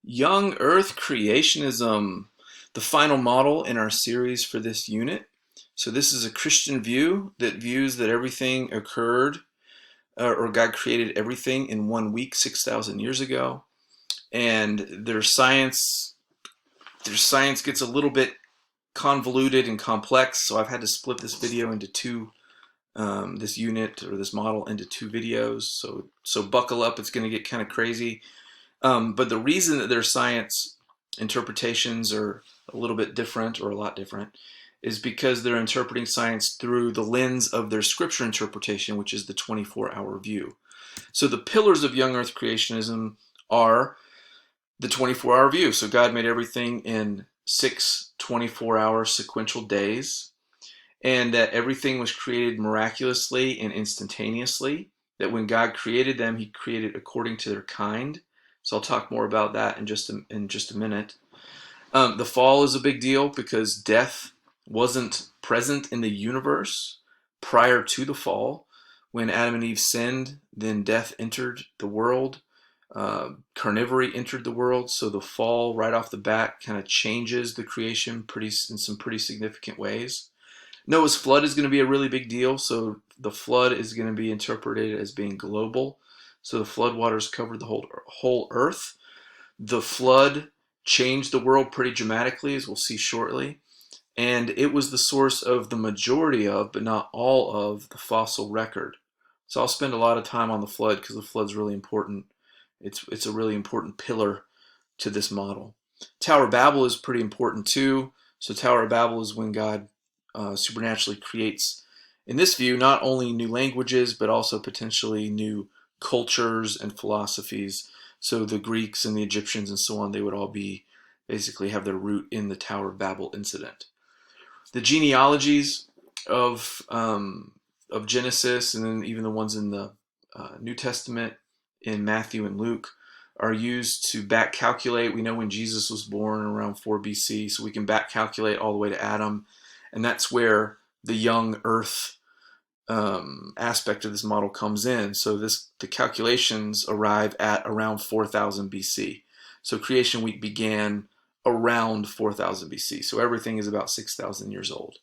Young Earth Creationism, the final model in our series for this unit. So this is a Christian view that views that everything occurred, or God created everything in 1 week, 6,000 years ago. And their science gets a little bit convoluted and complex, so I've had to split this video into two, this unit or this model into two videos. So buckle up, it's going to get kind of crazy. But the reason that their science interpretations are a little bit different, or a lot different, is because they're interpreting science through the lens of their scripture interpretation, which is the 24-hour view. So the pillars of young earth creationism are the 24-hour view. So God made everything in 6 24-hour sequential days, and that everything was created miraculously and instantaneously, that when God created them, he created according to their kind. So I'll talk more about that in just a minute. The fall is a big deal because death wasn't present in the universe prior to the fall. When Adam and Eve sinned, then death entered the world. Carnivory entered the world. So the fall right off the bat kind of changes the creation in some pretty significant ways. Noah's flood is going to be a really big deal. So the flood is going to be interpreted as being global. So the flood waters covered the whole earth. The flood changed the world pretty dramatically, as we'll see shortly. And it was the source of the majority of, but not all of, the fossil record. So I'll spend a lot of time on the flood because the flood's really important. It's a really important pillar to this model. Tower of Babel is pretty important too. So Tower of Babel is when God supernaturally creates, in this view, not only new languages, but also potentially new cultures and philosophies. So the Greeks and the Egyptians and so on, they would all basically have their root in the Tower of Babel incident. The genealogies of Genesis, and then even the ones in the New Testament in Matthew and Luke, are used to back calculate. We know when Jesus was born around 4 BC, so we can back calculate all the way to Adam, and that's where the young earth aspect of this model comes in. So the calculations arrive at around 4000 BC. So creation week began around 4000 BC. So everything is about 6,000 years old.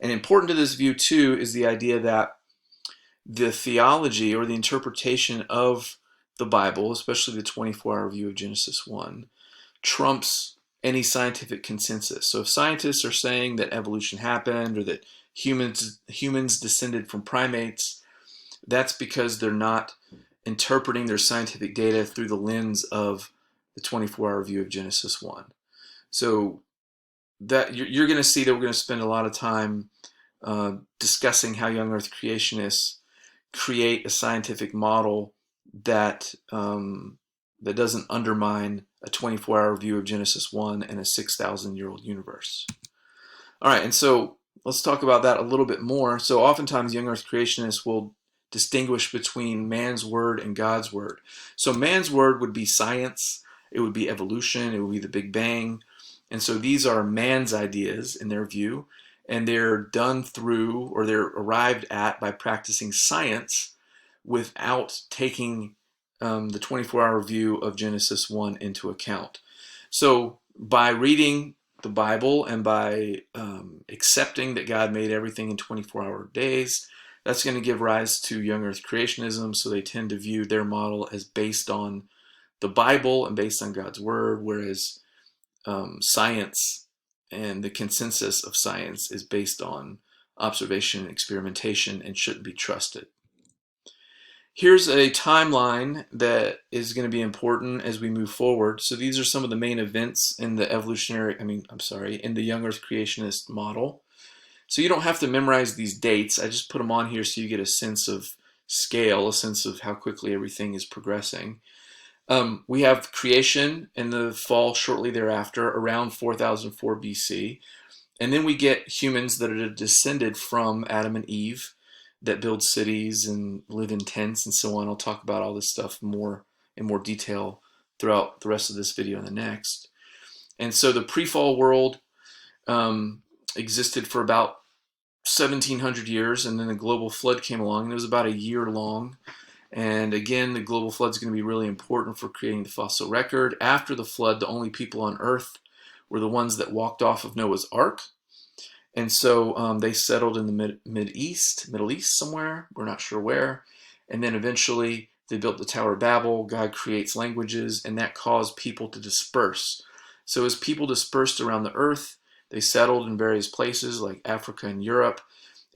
And important to this view too is the idea that the theology or the interpretation of the Bible, especially the 24-hour view of Genesis 1, trumps any scientific consensus. So if scientists are saying that evolution happened or that humans descended from primates, that's because they're not interpreting their scientific data through the lens of the 24-hour view of Genesis 1. So that you're going to see that we're going to spend a lot of time discussing how young earth creationists create a scientific model that doesn't undermine a 24-hour view of Genesis 1 and a 6,000-year-old universe. All right, and so let's talk about that a little bit more. So oftentimes young earth creationists will distinguish between man's word and God's word. So man's word would be science, it would be evolution, it would be the Big Bang. And so these are man's ideas in their view, and they're done through, or they're arrived at by practicing science without taking the 24-hour view of Genesis 1 into account. So by reading the Bible and by accepting that God made everything in 24-hour days, that's going to give rise to young earth creationism. So they tend to view their model as based on the Bible and based on God's word, whereas science and the consensus of science is based on observation and experimentation and shouldn't be trusted. Here's a timeline that is going to be important as we move forward. So these are some of the main events in the in the young earth creationist model. So you don't have to memorize these dates. I just put them on here so you get a sense of scale, a sense of how quickly everything is progressing. We have creation and the fall shortly thereafter, around 4004 BC. And then we get humans that are descended from Adam and Eve that build cities and live in tents and so on. I'll talk about all this stuff in more detail throughout the rest of this video and the next. And so the pre-fall world existed for about 1700 years, and then the global flood came along, and it was about a year long. And again, the global flood is going to be really important for creating the fossil record. After the flood, the only people on Earth were the ones that walked off of Noah's Ark. And so they settled in the Middle East somewhere. We're not sure where. And then eventually they built the Tower of Babel. God creates languages, and that caused people to disperse. So as people dispersed around the earth, they settled in various places like Africa and Europe.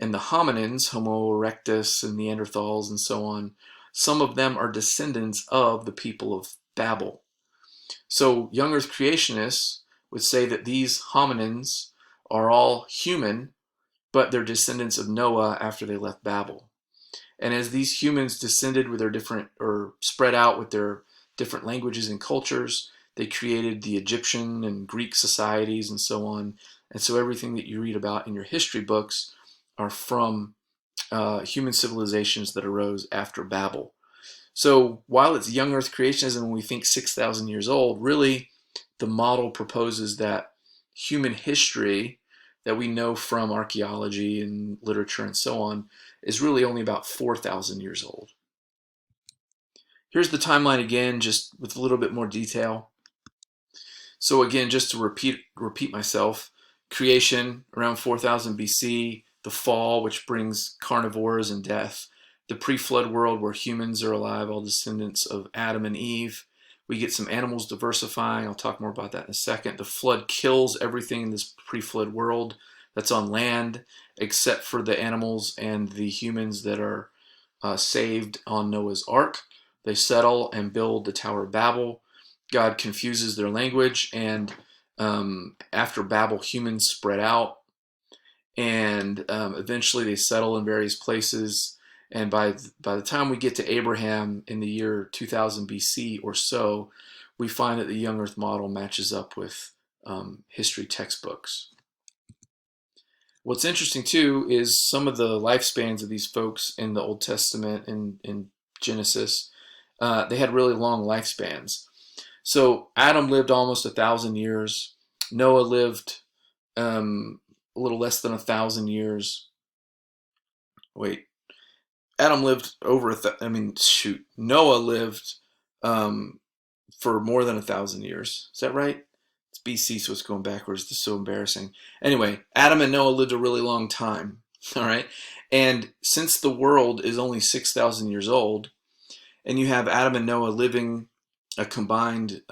And the hominins, Homo erectus and Neanderthals and so on, some of them are descendants of the people of Babel. So young earth creationists would say that these hominins are all human, but they're descendants of Noah after they left Babel. And as these humans descended with their different, or spread out with their different languages and cultures, they created the Egyptian and Greek societies and so on. And so everything that you read about in your history books are from human civilizations that arose after Babel. So while it's young earth creationism and we think 6,000 years old, really the model proposes that human history that we know from archaeology and literature and so on is really only about 4,000 years old. Here's the timeline again, just with a little bit more detail. So again, just to repeat myself, creation around 4000 BC, the fall, which brings carnivores and death, the pre-flood world where humans are alive, all descendants of Adam and Eve. We get some animals diversifying. I'll talk more about that in a second. The flood kills everything in this pre-flood world that's on land, except for the animals and the humans that are saved on Noah's Ark. They settle and build the Tower of Babel. God confuses their language, and after Babel, humans spread out, and eventually they settle in various places. And by the time we get to Abraham in the year 2000 BC or so, we find that the young earth model matches up with history textbooks. What's interesting too is some of the lifespans of these folks in the Old Testament and in Genesis. They had really long lifespans. So Adam lived almost 1,000 years. Noah lived a little less than 1,000 years. Wait, Adam lived over Noah lived for more than 1,000 years. Is that right? It's BC, so it's going backwards. This is so embarrassing. Anyway, Adam and Noah lived a really long time. All right, and since the world is only 6,000 years old, and you have Adam and Noah living a combined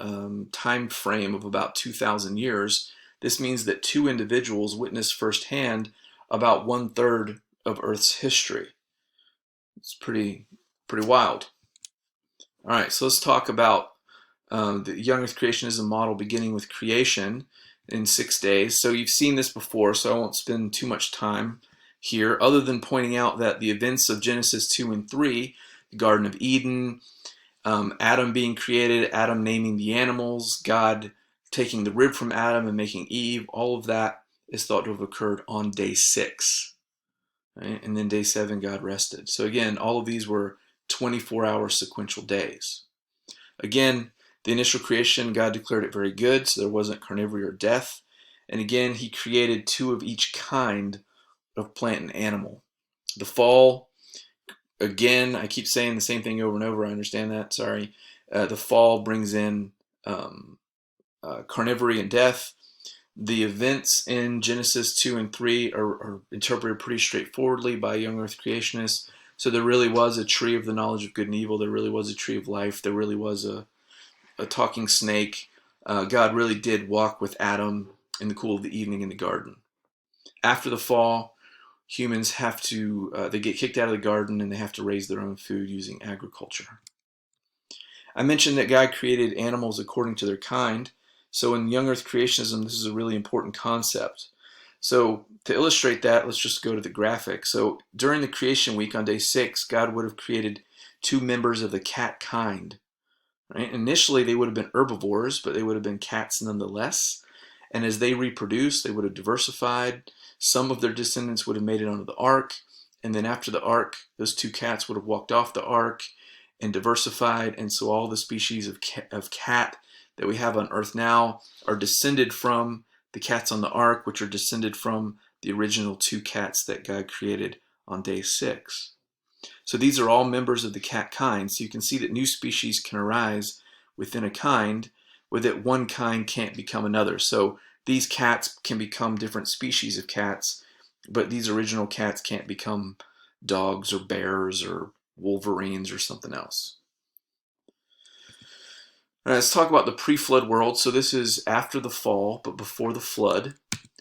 time frame of about 2,000 years, this means that two individuals witnessed firsthand about 1/3 of Earth's history. It's pretty wild. All right, so let's talk about the young earth creationism model beginning with creation in 6 days. So you've seen this before, so I won't spend too much time here other than pointing out that the events of Genesis 2 and 3, the Garden of Eden, Adam being created, Adam naming the animals, God taking the rib from Adam and making Eve, all of that is thought to have occurred on day 6. Right? And then day 7, God rested. So again, all of these were 24-hour sequential days. Again, the initial creation, God declared it very good, so there wasn't carnivory or death. And again, he created 2 of each kind of plant and animal. The fall, again, I keep saying the same thing over and over. I understand that. Sorry. The fall brings in carnivory and death. The events in Genesis 2 and 3 are interpreted pretty straightforwardly by young earth creationists. So there really was a tree of the knowledge of good and evil. There really was a tree of life. There really was a talking snake. God really did walk with Adam in the cool of the evening in the garden. After the fall, humans have to, they get kicked out of the garden and they have to raise their own food using agriculture. I mentioned that God created animals according to their kind. So in young earth creationism, this is a really important concept. So to illustrate that, let's just go to the graphic. So during the creation week on day 6, God would have created 2 members of the cat kind. Right? Initially, they would have been herbivores, but they would have been cats nonetheless. And as they reproduced, they would have diversified. Some of their descendants would have made it onto the ark. And then after the ark, those 2 cats would have walked off the ark and diversified. And so all the species of cat that we have on Earth now are descended from the cats on the ark, which are descended from the original 2 cats that God created on day 6. So these are all members of the cat kind. So you can see that new species can arise within a kind, where that one kind can't become another. So these cats can become different species of cats, but these original cats can't become dogs or bears or wolverines or something else. All right, let's talk about the pre-flood world. So this is after the fall, but before the flood.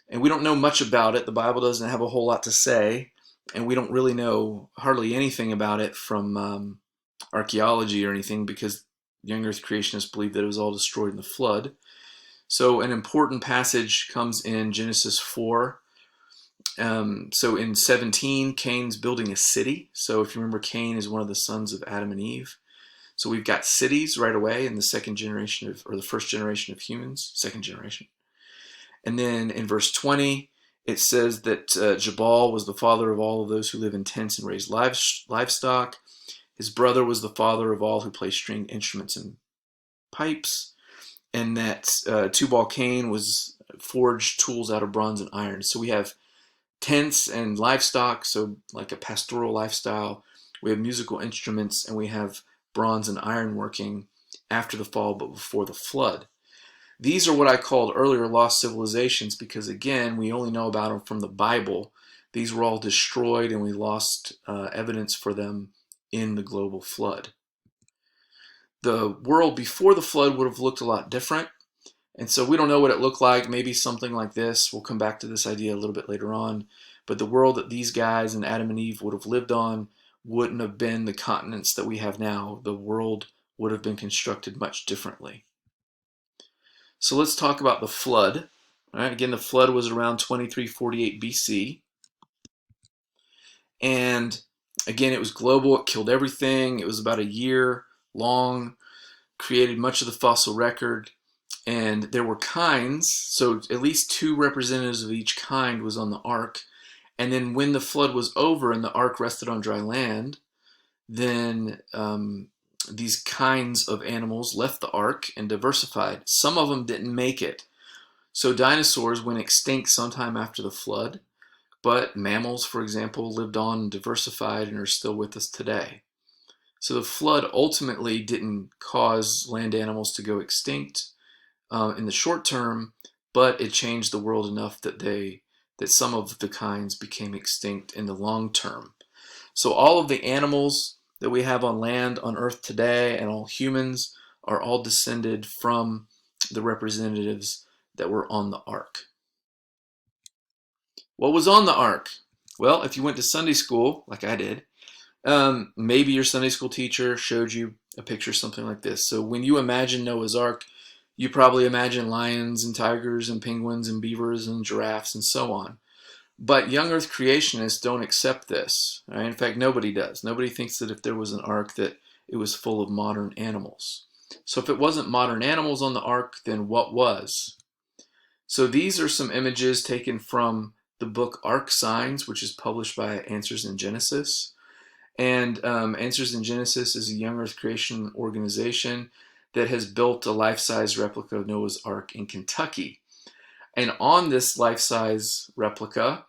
And we don't know much about it. The Bible doesn't have a whole lot to say, and we don't really know hardly anything about it from archaeology or anything, because young earth creationists believe that it was all destroyed in the flood. So an important passage comes in Genesis 4. So in 17, Cain's building a city. So if you remember, Cain is one of the sons of Adam and Eve. So we've got cities right away in the second generation of, or the first generation of humans, second generation. And then in verse 20, it says that Jabal was the father of all of those who live in tents and raise livestock. His brother was the father of all who play stringed instruments and pipes. And that Tubal-Cain was forged tools out of bronze and iron. So we have tents and livestock, so like a pastoral lifestyle. We have musical instruments, and we have bronze and iron working after the fall but before the flood. These are what I called earlier lost civilizations because, again, we only know about them from the Bible. These were all destroyed, and we lost evidence for them in the global flood. The world before the flood would have looked a lot different, and so we don't know what it looked like. Maybe something like this. We'll come back to this idea a little bit later on. But the world that these guys and Adam and Eve would have lived on wouldn't have been the continents that we have now. The world would have been constructed much differently. So let's talk about the flood. All right, again, the flood was around 2348 BC. And again, it was global. It killed everything. It was about a year long, created much of the fossil record. And there were kinds, so at least two representatives of each kind was on the ark. And then when the flood was over and the ark rested on dry land, then these kinds of animals left the ark and diversified. Some of them didn't make it. So dinosaurs went extinct sometime after the flood, but mammals, for example, lived on and diversified and are still with us today. So the flood ultimately didn't cause land animals to go extinct in the short term, but it changed the world enough that some of the kinds became extinct in the long term. So all of the animals that we have on land, on Earth today, and all humans are all descended from the representatives that were on the ark. What was on the ark? Well, if you went to Sunday school, like I did, maybe your Sunday school teacher showed you a picture, something like this. So when you imagine Noah's Ark, you probably imagine lions and tigers and penguins and beavers and giraffes and so on. But young earth creationists don't accept this. Right? In fact, nobody does. Nobody thinks that if there was an ark that it was full of modern animals. So if it wasn't modern animals on the ark, then what was? So these are some images taken from the book Ark Signs, which is published by Answers in Genesis. And Answers in Genesis is a young earth creation organization that has built a life-size replica of Noah's Ark in Kentucky. And on this life-size replica,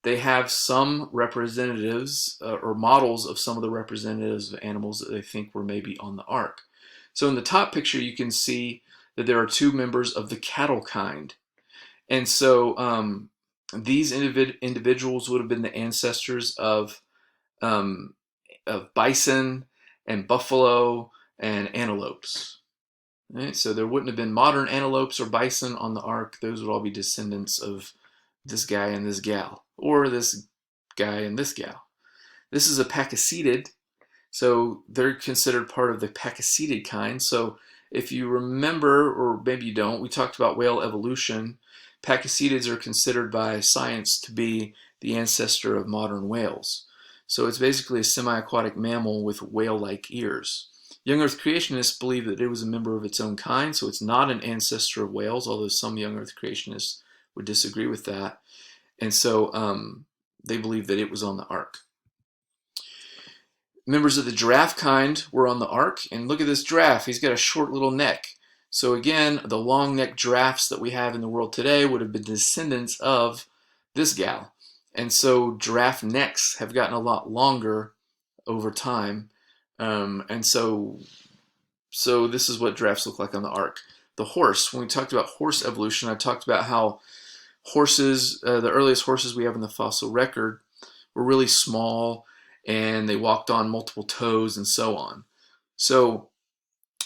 they have some representatives or models of some of the representatives of animals that they think were maybe on the ark. So in the top picture, you can see that there are two members of the cattle kind. And so these individuals would have been the ancestors of bison and buffalo and antelopes. Right? So there wouldn't have been modern antelopes or bison on the ark. Those would all be descendants of this guy and this gal, or this guy and this gal. This is a pachycetid, so they're considered part of the pachycetid kind. So if you remember, or maybe you don't, we talked about whale evolution. Pachycetids are considered by science to be the ancestor of modern whales. So it's basically a semi-aquatic mammal with whale-like ears. Young earth creationists believe that it was a member of its own kind, so it's not an ancestor of whales, although some young earth creationists would disagree with that. And so they believe that it was on the ark. Members of the giraffe kind were on the ark, and look at this giraffe. He's got a short little neck. So again, the long-necked giraffes that we have in the world today would have been descendants of this gal. And so giraffe necks have gotten a lot longer over time. And so this is what giraffes look like on the ark. The horse, when we talked about horse evolution, I talked about how horses, the earliest horses we have in the fossil record, were really small and they walked on multiple toes and so on. So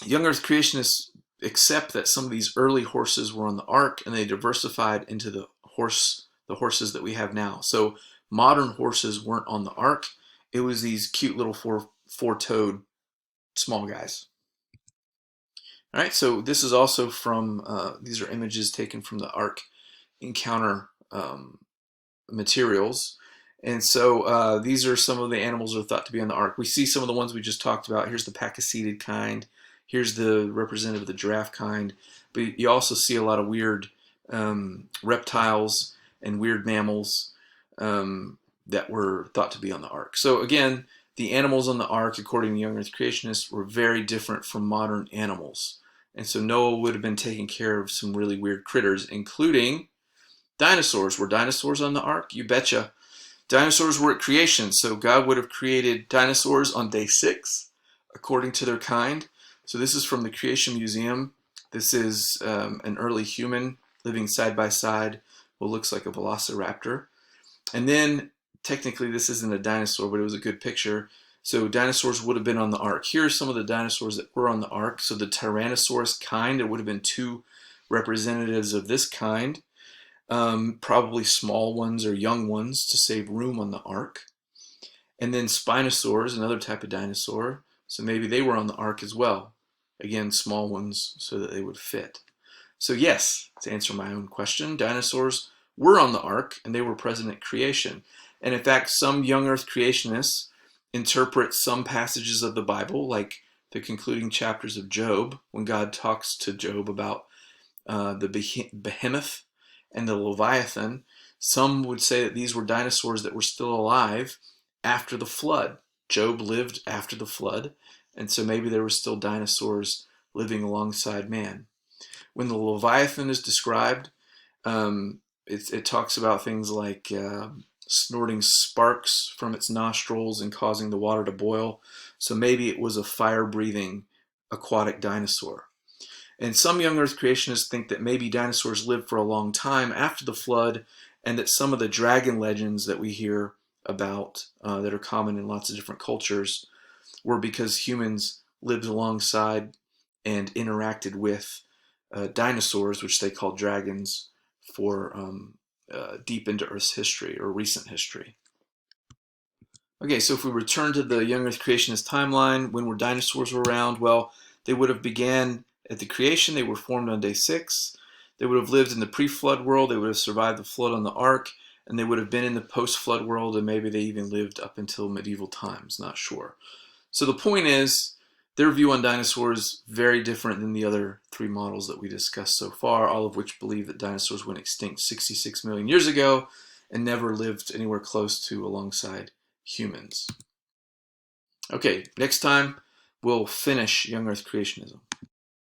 young earth creationists accept that some of these early horses were on the ark and they diversified into the horses that we have now. So modern horses weren't on the ark. It was these cute little four-toed small guys. All right, so this is also from, these are images taken from the Ark Encounter materials. And so these are some of the animals that are thought to be on the ark. We see some of the ones we just talked about. Here's the pachyceted kind. Here's the representative of the giraffe kind. But you also see a lot of weird reptiles and weird mammals that were thought to be on the ark. So again, the animals on the ark, according to young earth creationists, were very different from modern animals. And so Noah would have been taking care of some really weird critters, including dinosaurs. Were dinosaurs on the ark? You betcha. Dinosaurs were at creation, so God would have created dinosaurs on day 6, according to their kind. So this is from the Creation Museum. This is an early human living side by side, what looks like a velociraptor. And then, technically this isn't a dinosaur, but it was a good picture. So dinosaurs would have been on the ark. Here are some of the dinosaurs that were on the ark. So the Tyrannosaurus kind, there would have been 2 representatives of this kind. Probably small ones or young ones to save room on the ark. And then Spinosaurs, another type of dinosaur. So maybe they were on the ark as well. Again, small ones so that they would fit. So yes, to answer my own question, dinosaurs were on the ark and they were present at creation. And in fact, some young earth creationists interpret some passages of the Bible, like the concluding chapters of Job, when God talks to Job about the behemoth and the leviathan. Some would say that these were dinosaurs that were still alive after the flood. Job lived after the flood, and so maybe there were still dinosaurs living alongside man. When the leviathan is described, it talks about things like snorting sparks from its nostrils and causing the water to boil. So maybe it was a fire-breathing aquatic dinosaur. And some young earth creationists think that maybe dinosaurs lived for a long time after the flood, and that some of the dragon legends that we hear about that are common in lots of different cultures were because humans lived alongside and interacted with dinosaurs, which they call dragons, for deep into Earth's history or recent history. Okay, so if we return to the young earth creationist timeline, when were dinosaurs around? Well, they would have began at the creation. They were formed on day 6. They would have lived in the pre-flood world. They would have survived the flood on the ark, and they would have been in the post-flood world, and maybe they even lived up until medieval times, not sure. So the point is, their view on dinosaurs is very different than the other 3 models that we discussed so far, all of which believe that dinosaurs went extinct 66 million years ago and never lived anywhere close to alongside humans. Okay, next time we'll finish young earth creationism.